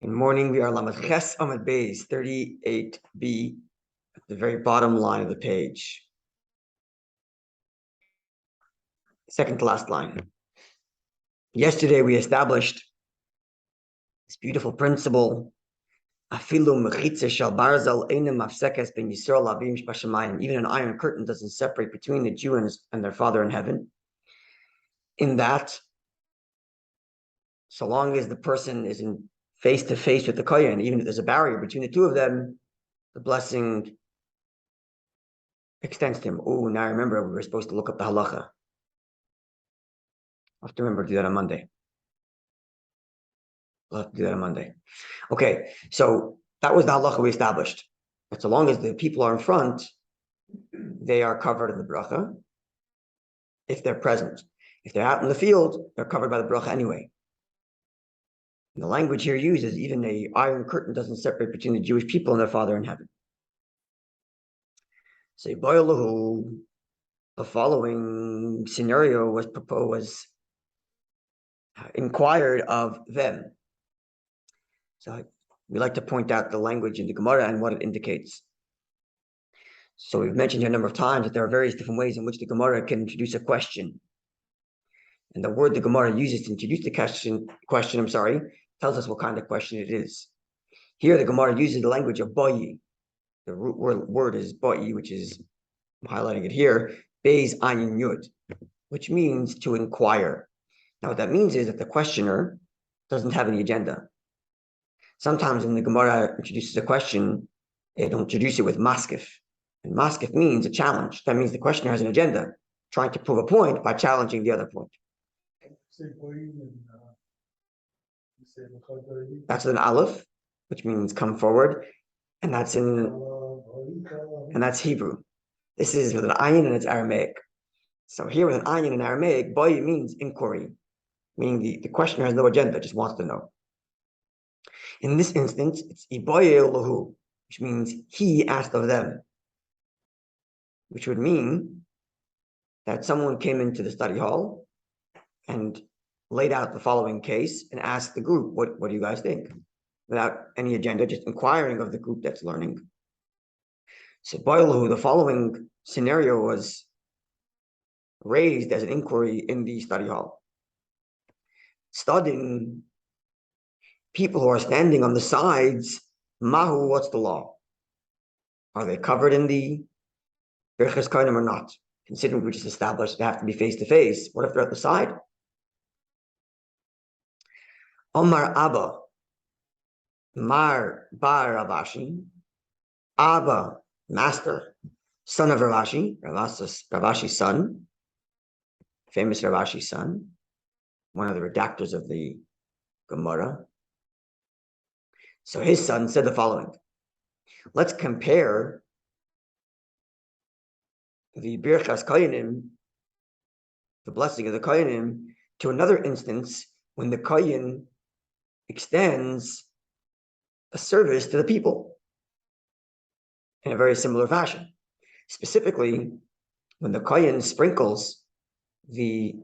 Good morning. We are Lamed Ches Amud Beis 38b at the very bottom line of the page. Second to last line. Yesterday we established this beautiful principle. Afilu mechitze shel barzel einem mafsekes ben Yisrael avim shbashamayim. Even an iron curtain doesn't separate between the Jew and their father in heaven. In that, so long as the person is in face to face with the kohen, even if there's a barrier between the two of them, the blessing extends to him. Oh, now I remember we were supposed to look up the halacha. I'll have to remember to do that on Monday. We'll have to do that on Monday. Okay, so that was the halacha we established. But so long as the people are in front, they are covered in the bracha if they're present. If they're out in the field, they're covered by the bracha anyway. And the language here used is even an iron curtain doesn't separate between the Jewish people and their Father in heaven. So the following scenario was proposed, inquired of them. So we like to point out the language in the Gemara and what it indicates. So we've mentioned here a number of times that there are various different ways in which the Gemara can introduce a question. And the word the Gemara uses to introduce the question, tells us what kind of question it is. Here the Gemara uses the language of bayi. The root word is bayi, which is, I'm highlighting it here, beis ayin yud, which means to inquire. Now what that means is that the questioner doesn't have any agenda. Sometimes when the Gemara introduces a question, they don't introduce it with maskif. And maskif means a challenge. That means the questioner has an agenda, trying to prove a point by challenging the other point. That's with an aleph, which means come forward, and that's Hebrew. This is with an ayin and it's Aramaic. So here with an ayin in Aramaic, boy means inquiry, meaning the questioner has no agenda, just wants to know. In this instance, it's iboye lahu, which means he asked of them, which would mean that someone came into the study hall and laid out the following case and asked the group, what do you guys think? Without any agenda, just inquiring of the group that's learning. So boilahu, the following scenario was raised as an inquiry in the study hall. Studying people who are standing on the sides, mahu, what's the law? Are they covered in the birchas kohanim or not? Considering we just established they have to be face to face, what if they're at the side? Omar Abba, Mar Bar Ravashi, Abba, master, son of Ravashi, Ravashi's son, famous Ravashi's son, one of the redactors of the Gemara. So his son said the following: let's compare the birchas kohanim, the blessing of the kohanim, to another instance when the kohen extends a service to the people in a very similar fashion. Specifically, when the kohen sprinkles the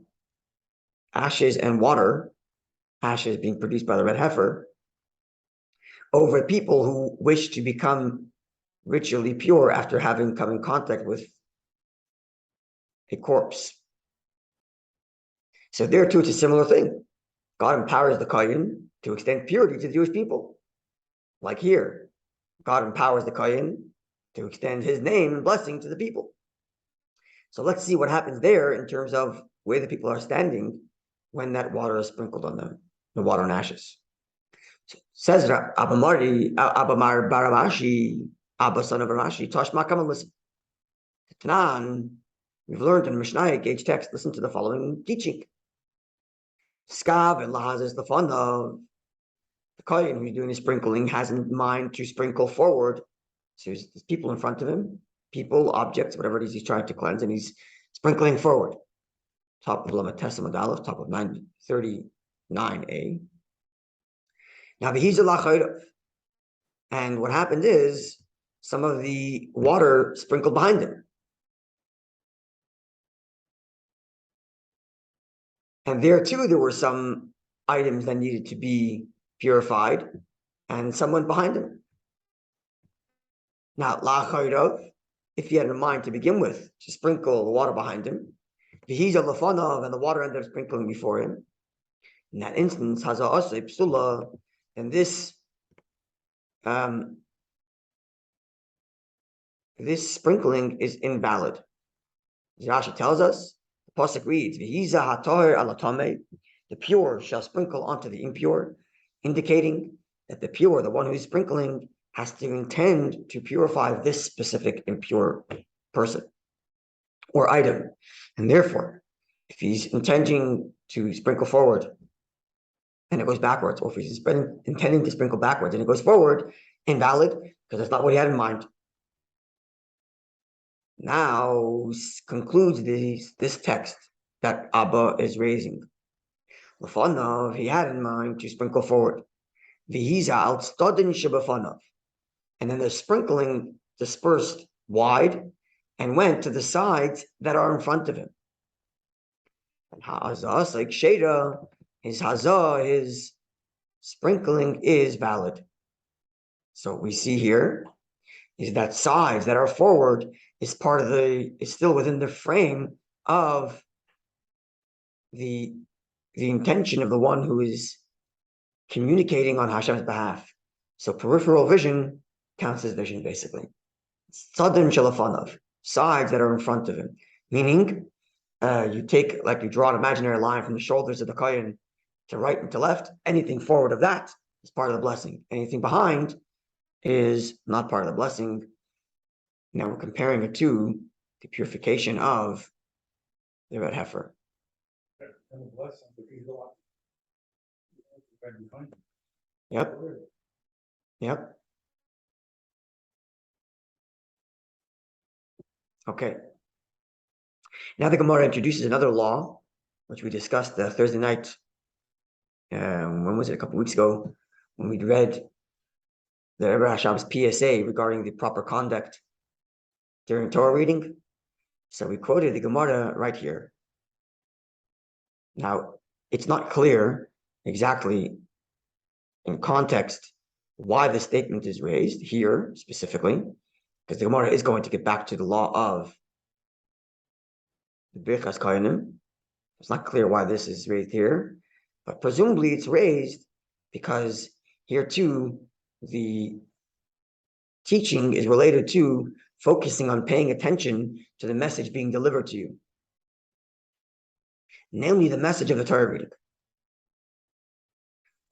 ashes and water, ashes being produced by the red heifer, over people who wish to become ritually pure after having come in contact with a corpse. So there too, it's a similar thing. God empowers the kohen to extend purity to the Jewish people. Like here, God empowers the kohen to extend his name and blessing to the people. So let's see what happens there in terms of where the people are standing when that water is sprinkled on them, the water and ashes. So says Abamar Baravashi, Abba son of Ravashi, Tashma, come and listen. Tanan, we've learned in Mishnah, gauge text, listen to the following teaching. Skav and Lahaz is the fun of the kohen who's doing the sprinkling has in mind to sprinkle forward. So there's people in front of him, people, objects, whatever it is he's trying to cleanse, and he's sprinkling forward. Top of Lamatesa Madalef, top of 939a. Now, and what happened is some of the water sprinkled behind him. And there too, there were some items that needed to be purified. and someone behind him. Now, la'chayrov, if he had in mind to begin with, to sprinkle the water behind him, v'hiza lefanov, and the water ended up sprinkling before him. In that instance, haza asay psula, and this sprinkling is invalid. As Rashi tells us, the pasuk reads, "V'hiza hatoher alatame," the pure shall sprinkle onto the impure, indicating that the pure, the one who is sprinkling, has to intend to purify this specific impure person or item. And therefore, if he's intending to sprinkle forward and it goes backwards, or if he's intending to sprinkle backwards and it goes forward, invalid, because that's not what he had in mind. Now concludes this text that Abba is raising. Lefanav, he had in mind to sprinkle forward. V'hiza al tzadin shebefanav, and then the sprinkling dispersed wide and went to the sides that are in front of him. And ha'azah, like sheda, his sprinkling is valid. So what we see here is that sides that are forward is still within the frame of the intention of the one who is communicating on Hashem's behalf. So peripheral vision counts as vision, basically. Tzadin shalafanav, sides that are in front of him. Meaning, you draw an imaginary line from the shoulders of the kohen to right and to left. Anything forward of that is part of the blessing. Anything behind is not part of the blessing. Now we're comparing it to the purification of the red heifer. Yep. Yep. Okay. Now the Gemara introduces another law, which we discussed Thursday night. When was it? A couple weeks ago, when we read the Rebbe HaSham's PSA regarding the proper conduct during Torah reading. So we quoted the Gemara right here. Now, it's not clear exactly in context why the statement is raised here specifically, because the Gemara is going to get back to the law of the Birchas Kohanim. It's not clear why this is raised here, but presumably it's raised because here too, the teaching is related to focusing on paying attention to the message being delivered to you, namely the message of the Torah reading.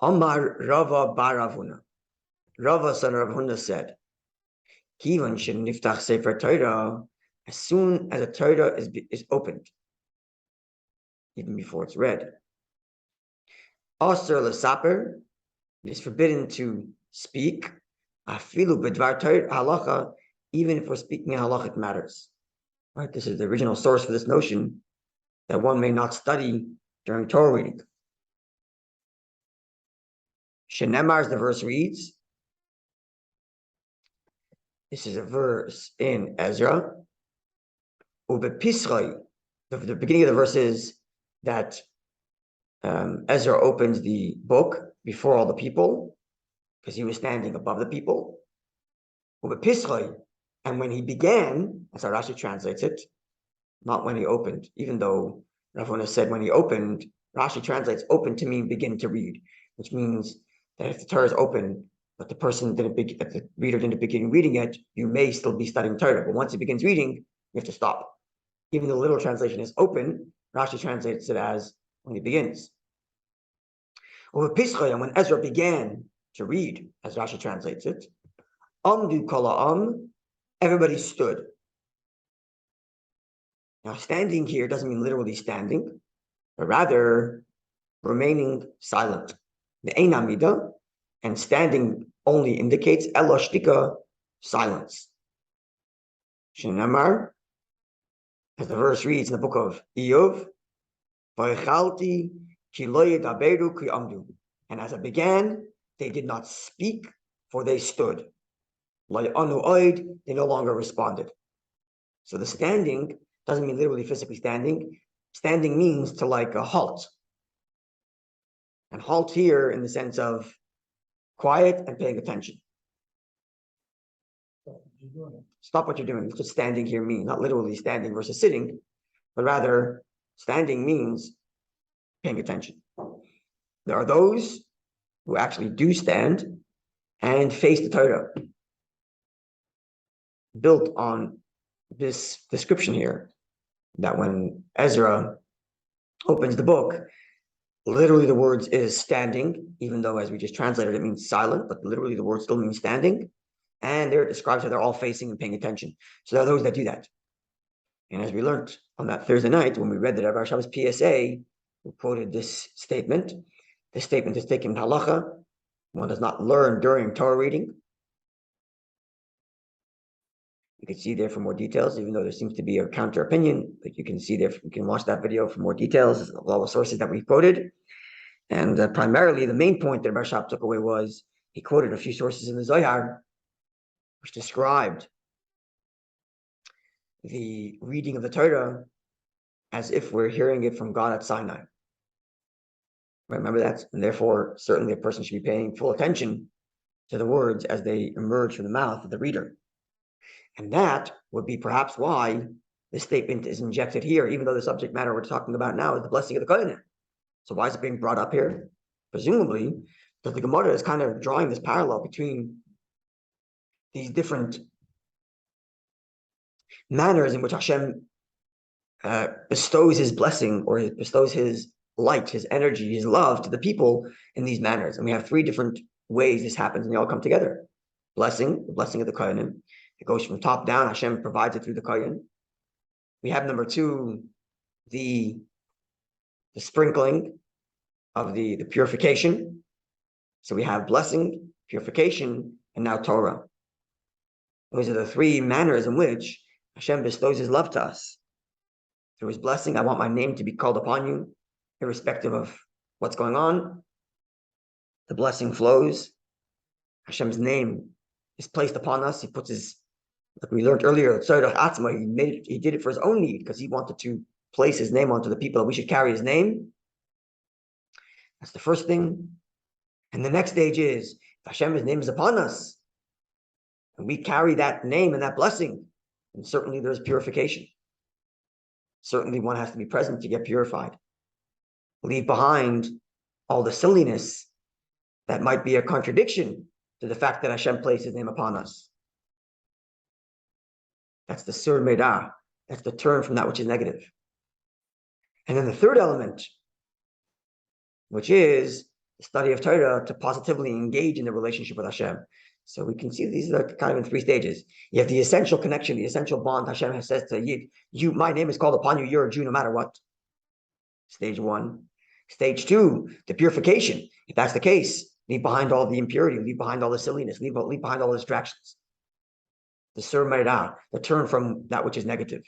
Amar Rava bar Ravuna. Rava son of Ravuna said, Kivan sheniftach sefer Torah, as soon as a Torah is opened, even before it's read, Asr lesaper, it is forbidden to speak, afilu bedvar Torah halacha, even if we're speaking in halachic matters. Right? This is the original source for this notion that one may not study during Torah reading. Shenemar, as the verse reads, this is a verse in Ezra. Ubepisroi, the beginning of the verse is that Ezra opens the book before all the people because he was standing above the people. Ubepisroi, and when he began, that's how Rashi translates it, not when he opened, even though Ravuna said when he opened, Rashi translates open to mean begin to read, which means that if the Torah is open, but the reader didn't begin reading it, you may still be studying Torah. But once he begins reading, you have to stop. Even though the literal translation is open, Rashi translates it as when he begins. And when Ezra began to read, as Rashi translates it, Amdu kala everybody stood. Now, standing here doesn't mean literally standing, but rather remaining silent. The einamida, and standing only indicates eloshtika, silence. Shinamar, as the verse reads in the book of Iyov, Vaychalti ki lo yedaberu ki amdu. And as it began, they did not speak, for they stood. Lo anu oid, they no longer responded. So the standing doesn't mean literally physically standing. Standing means to like a halt. And halt here in the sense of quiet and paying attention. Stop what you're doing. That's what standing here means. Not literally standing versus sitting, but rather standing means paying attention. There are those who actually do stand and face the Torah, built on this description here, that when Ezra opens the book, literally the words is standing, even though as we just translated it means silent, but literally the word still means standing. And there it describes how they're all facing and paying attention. So there are those that do that. And as we learned on that Thursday night, when we read the Rabbi HaShem'S PSA, we quoted this statement. This statement is taken in halacha. One does not learn during Torah reading. You can see there for more details, even though there seems to be a counter opinion, but you can see there, you can watch that video for more details of all the sources that we quoted. And primarily, the main point that Rabbi HaShem took away was he quoted a few sources in the Zohar, which described the reading of the Torah as if we're hearing it from God at Sinai. Remember that? And therefore, certainly a person should be paying full attention to the words as they emerge from the mouth of the reader. And that would be perhaps why this statement is injected here, even though the subject matter we're talking about now is the blessing of the Kohanim. So why is it being brought up here? Presumably, that the Gemara is kind of drawing this parallel between these different manners in which Hashem bestows his blessing, or bestows his light, his energy, his love to the people in these manners. And we have three different ways this happens, and they all come together. Blessing, the blessing of the Kohanim. It goes from top down. Hashem provides it through the Kohen. We have number two, the sprinkling of the purification. So we have blessing, purification, and now Torah. Those are the three manners in which Hashem bestows his love to us. Through his blessing, I want my name to be called upon you, irrespective of what's going on. The blessing flows. Hashem's name is placed upon us. He puts his, like we learned earlier, he did it for his own need, because he wanted to place his name onto the people, that we should carry his name. That's the first thing. And the next stage is, Hashem's name is upon us, and we carry that name and that blessing, and certainly there's purification. Certainly one has to be present to get purified. Leave behind all the silliness that might be a contradiction to the fact that Hashem placed his name upon us. That's the sur medah. That's the turn from that which is negative. And then the third element, which is the study of Torah, to positively engage in the relationship with Hashem. So we can see these are kind of in three stages. You have the essential connection, the essential bond. Hashem has said to Yid, my name is called upon you, you're a Jew no matter what. Stage one. Stage two, the purification. If that's the case, leave behind all the impurity, leave behind all the silliness, leave behind all the distractions. The sur medah, the turn from that which is negative.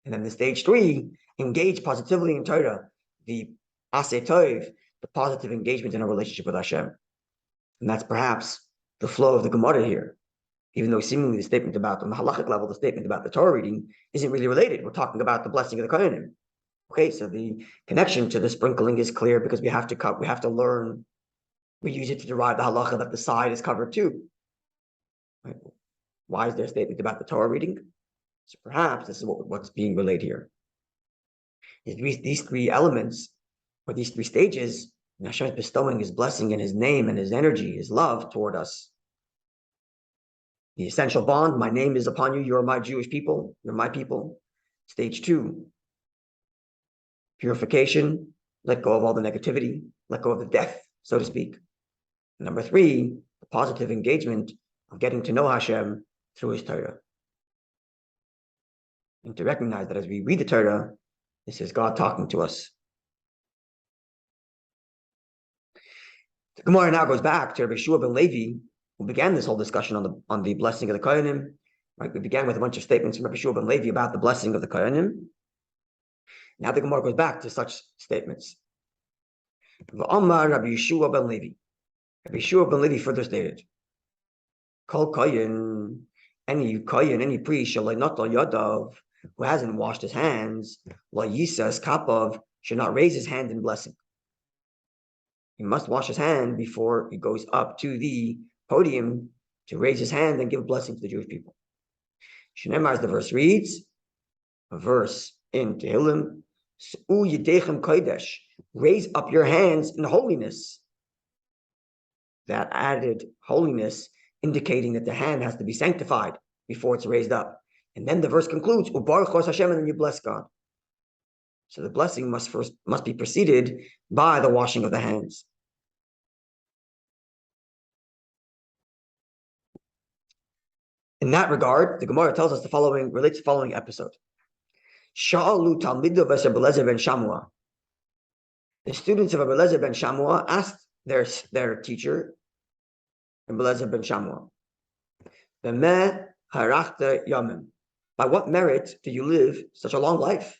And then the stage three, engage positively in Torah, the aseh tov, the positive engagement in a relationship with Hashem. And that's perhaps the flow of the Gemara here. Even though seemingly the statement about, on the halachic level, the statement about the Torah reading isn't really related. We're talking about the blessing of the Kohanim. Okay, so the connection to the sprinkling is clear, because we have to learn. We use it to derive the halacha that the side is covered too. Right? Why is there a statement about the Torah reading? So perhaps this is what's being relayed here. These three elements, or these three stages, Hashem is bestowing his blessing and his name and his energy, his love toward us. The essential bond, my name is upon you, you're my Jewish people, you're my people. Stage two, purification, let go of all the negativity, let go of the death, so to speak. Number three, the positive engagement of getting to know Hashem through his Torah. And to recognize that as we read the Torah, this is God talking to us. The Gemara now goes back to Rabbi Shua ben Levi, who began this whole discussion on the blessing of the Kohanim. Right? We began with a bunch of statements from Rabbi Shua ben Levi about the blessing of the Kohanim. Now the Gemara goes back to such statements. Rabbi Shua ben Levi. Rabbi Shua ben Levi further stated, Kol Kohen, any priest, shalai natal yadav, who hasn't washed his hands, la yisas kapav, should not raise his hand in blessing. he must wash his hand before he goes up to the podium to raise his hand and give a blessing to the Jewish people. Shneimar, as the verse reads, a verse in Tehillim, raise up your hands in holiness. That added holiness indicating that the hand has to be sanctified before it's raised up. And then the verse concludes, Ubaruch Hashem, and then you bless God. So the blessing must be preceded by the washing of the hands. In that regard, the Gemara tells us relates the following episode. Sha'alu Talmidu Rabbi Eliezer ben Shamua. The students of Rabbi Eliezer ben Shamua asked their teacher, Rabbi Eliezer ben Shamua, B'meh harachta yamim. By what merit did you live such a long life?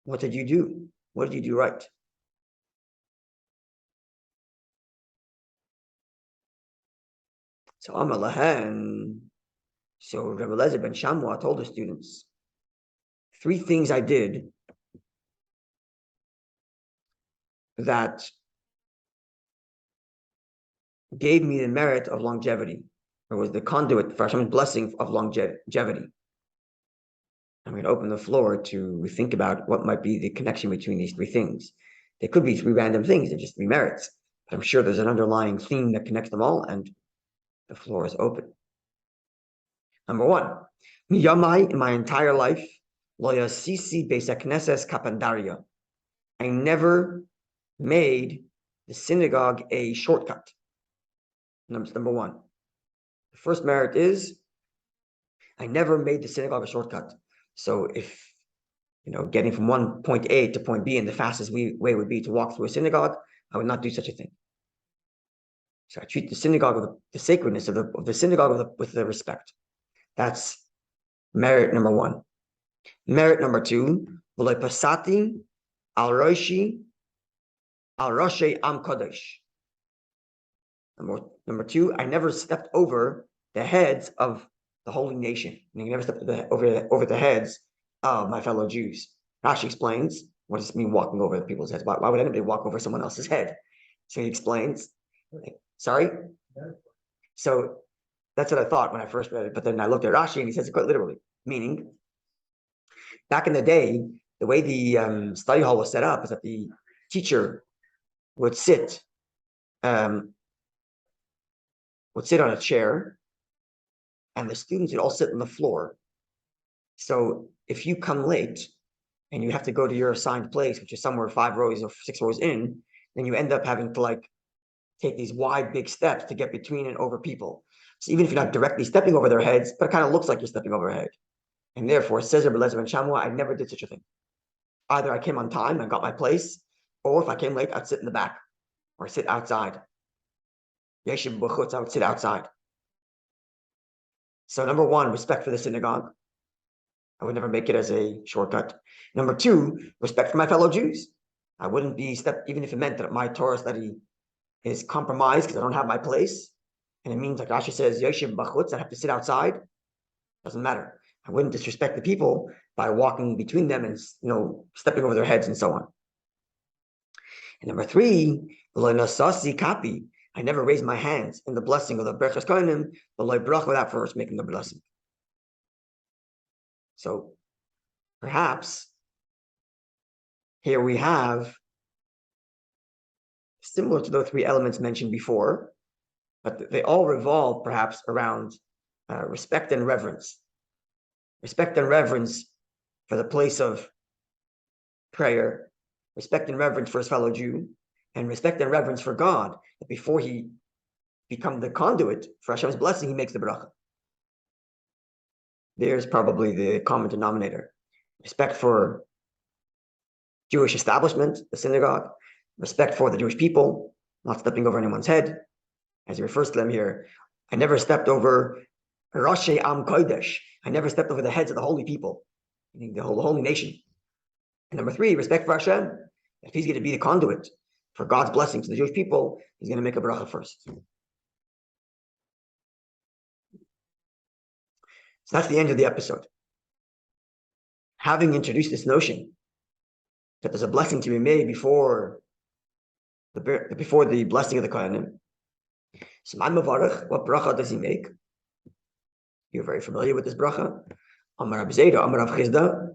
What did you do? What did you do right? So Amar lahem. So Rabbi Eliezer ben Shamua told the students, 3 things I did that gave me the merit of longevity, or was the conduit for Hashem's blessing of longevity. I'm going to open the floor to think about what might be the connection between these 3 things. They could be 3 random things, they're just 3 merits. But I'm sure there's an underlying theme that connects them all, and the floor is open. Number 1, miyamai, in my entire life, lo yasisi beis hakneses kapandaria. I never made the synagogue a shortcut. Number 1. The first merit is I never made the synagogue a shortcut. So if, getting from one point A to point B, and the fastest way would be to walk through a synagogue, I would not do such a thing. So I treat the synagogue with the sacredness of the synagogue with the respect. That's merit number 1. Merit number 2, v'lo pasati al roshi al roshei am kodesh. Number 2, I never stepped over the heads of the holy nation. I never stepped over the heads of my fellow Jews. Rashi explains, what does it mean walking over the people's heads? Why would anybody walk over someone else's head? So he explains, sorry? So that's what I thought when I first read it, but then I looked at Rashi and he says it quite literally, meaning back in the day, the way the study hall was set up is that the teacher would sit on a chair, and the students would all sit on the floor. So if you come late and you have to go to your assigned place, which is somewhere 5 rows or 6 rows in, then you end up having to take these wide, big steps to get between and over people. So even if you're not directly stepping over their heads, but it kind of looks like you're stepping over their head. And therefore, says Rabbi Eliezer ben Shamua, I never did such a thing. Either I came on time and got my place, or if I came late, I'd sit in the back or sit outside. Yeshiv b'chutz, I would sit outside. So number 1, respect for the synagogue. I would never make it as a shortcut. Number 2, respect for my fellow Jews. I wouldn't be even if it meant that my Torah study is compromised because I don't have my place. And it means, like Rashi says, Yeshiv b'chutz, I have to sit outside. Doesn't matter. I wouldn't disrespect the people by walking between them and stepping over their heads and so on. And number 3, kapi. I never raised my hands in the blessing of the Berachas Kohanim, the loy brach, without first making the blessing. So perhaps here we have, similar to those 3 elements mentioned before, but they all revolve perhaps around respect and reverence. Respect and reverence for the place of prayer, respect and reverence for his fellow Jew, and respect and reverence for God, that before he becomes the conduit for Hashem's blessing, he makes the bracha. There's probably the common denominator. Respect for Jewish establishment, the synagogue, respect for the Jewish people, not stepping over anyone's head. As he refers to them here, I never stepped over Roshei Am Kodesh. I never stepped over the heads of the holy people, meaning the holy nation. And number 3, respect for Hashem. If he's going to be the conduit for God's blessing to the Jewish people, he's going to make a bracha first. So that's the end of the episode. Having introduced this notion that there's a blessing to be made before before the blessing of the Kohanim. So what bracha does he make? You're very familiar with this bracha. Amar Rav Zeda, Amar Rav Chizda.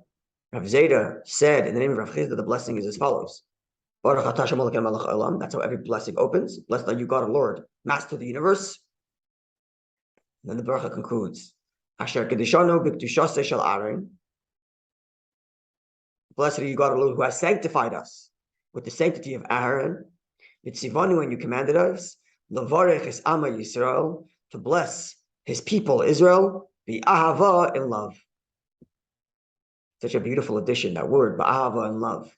Rav Zeda said in the name of Rav Chizda, the blessing is as follows. That's how every blessing opens. Blessed are you, God and Lord, Master of the universe. And then the bracha concludes. Asher kedishanu b'ktushaseh shel Aaron. Blessed are you, God and Lord, who has sanctified us with the sanctity of Aaron. Mitzivanu, and you commanded us. Levarech es Ama Yisrael, to bless his people Israel, b'ahava, in love. Such a beautiful addition, that word, ba'ahava, in love.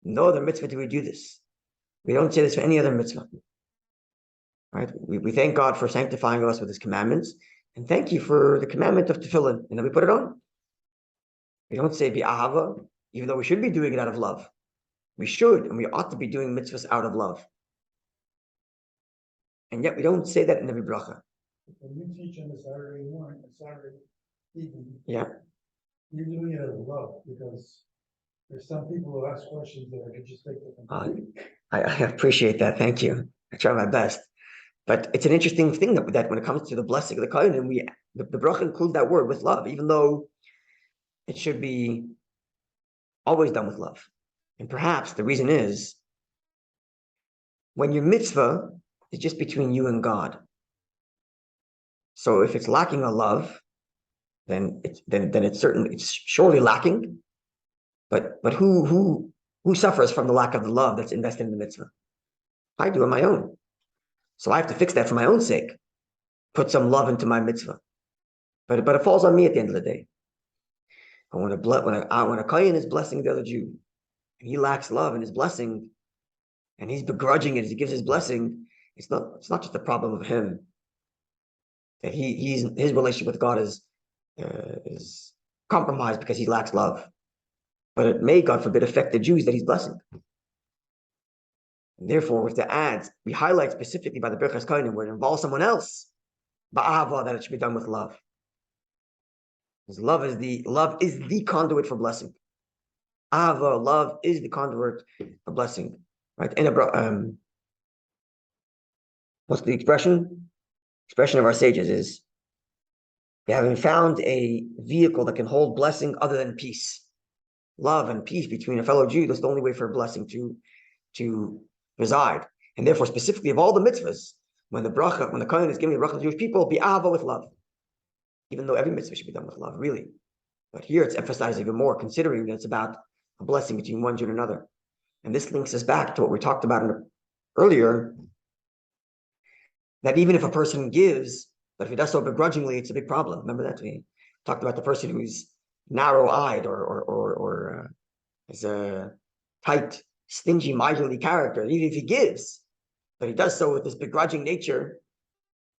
No other mitzvah do we do this. We don't say this for any other mitzvah. Right? We thank God for sanctifying us with his commandments, and thank you for the commandment of tefillin, and then we put it on. We don't say bi'ahava, even though we should be doing it out of love. We should, and we ought to be doing mitzvahs out of love. And yet we don't say that in every bracha. When you teach on a Saturday morning, a Saturday evening, yeah, you're doing it out of love, because there's some people who ask questions that I could just take them. I appreciate that. Thank you. I try my best. But it's an interesting thing that when it comes to the blessing of the Kohen, the bracha includes that word with love, even though it should be always done with love. And perhaps the reason is when your mitzvah is just between you and God. So if it's lacking a love, then it's surely lacking. But who suffers from the lack of the love that's invested in the mitzvah? I do on my own. So I have to fix that for my own sake. Put some love into my mitzvah. But it falls on me at the end of the day. But when a Kohen is blessing the other Jew, and he lacks love in his blessing, and he's begrudging it as he gives his blessing, it's not just a problem of him. That his relationship with God is compromised because he lacks love. But it may, God forbid, affect the Jews that he's blessing. And therefore, with the ads, we highlight specifically by the Birchas Kohanim where it involves someone else, ba'ava, that it should be done with love. Because love is the conduit for blessing. Ava, love is the conduit for blessing. Right? And what's the expression? Expression of our sages is they haven't found a vehicle that can hold blessing other than peace. Love and peace between a fellow Jew, that's the only way for a blessing to reside. And therefore, specifically of all the mitzvahs, when the Kohen is giving the bracha to Jewish people, be ava, with love. Even though every mitzvah should be done with love, really. But here it's emphasized even more, considering that it's about a blessing between one Jew and another. And this links us back to what we talked about earlier, that even if a person gives, but if he does so begrudgingly, it's a big problem. Remember that? We talked about the person who's narrow-eyed or is a tight, stingy, miserly character. Even if he gives, but he does so with this begrudging nature,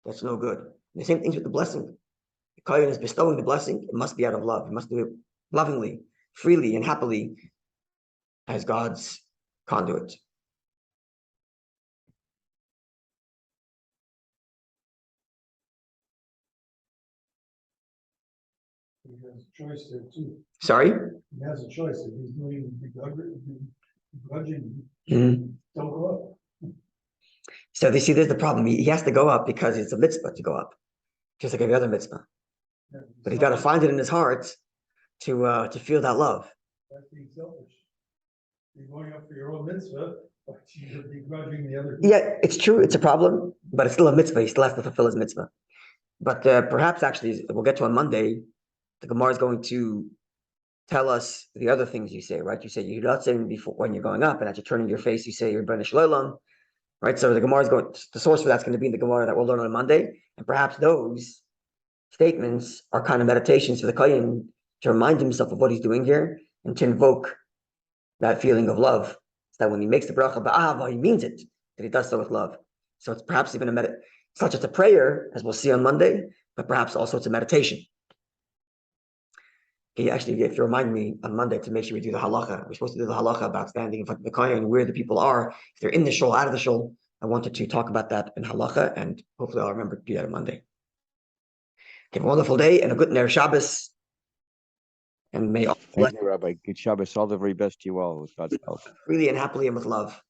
that's no good. And the same things with the blessing. The Kohen is bestowing the blessing, it must be out of love. He must do it lovingly, freely, and happily as God's conduit. He has a choice there too. Sorry? He has a choice. If he's doing begrudging, Mm-hmm. don't go up. So they see there's the problem. He has to go up because it's a mitzvah to go up, just like every other mitzvah. Yeah, but he's got to find it in his heart to feel that love. That's being selfish. You're going up for your own mitzvah, but you're begrudging the other people. Yeah, it's true. It's a problem, but it's still a mitzvah. He still has to fulfill his mitzvah. But perhaps actually, we'll get to on Monday, the Gemara is going to tell us the other things you say, right? You say you're not saying before when you're going up, and as you're turning your face, you say you're Ben Shloim, right? So the Gemara is the source for that's going to be in the Gemara that we'll learn on Monday, and perhaps those statements are kind of meditations for the Kohen to remind himself of what he's doing here and to invoke that feeling of love, so that when he makes the bracha ba'ahava, he means it, that he does so with love. So it's perhaps even it's not just a prayer, as we'll see on Monday, but perhaps also it's a meditation. Okay, actually, if you remind me on Monday to make sure we do the halacha, we're supposed to do the halacha about standing in front of the kohen and where the people are, if they're in the shul, out of the shul. I wanted to talk about that in halacha, and hopefully I'll remember to do that on Monday. Okay, have a wonderful day and a good Ner Shabbos. And may all Thank you, Rabbi. Good Shabbos. All the very best to you all with God's help. freely and happily and with love.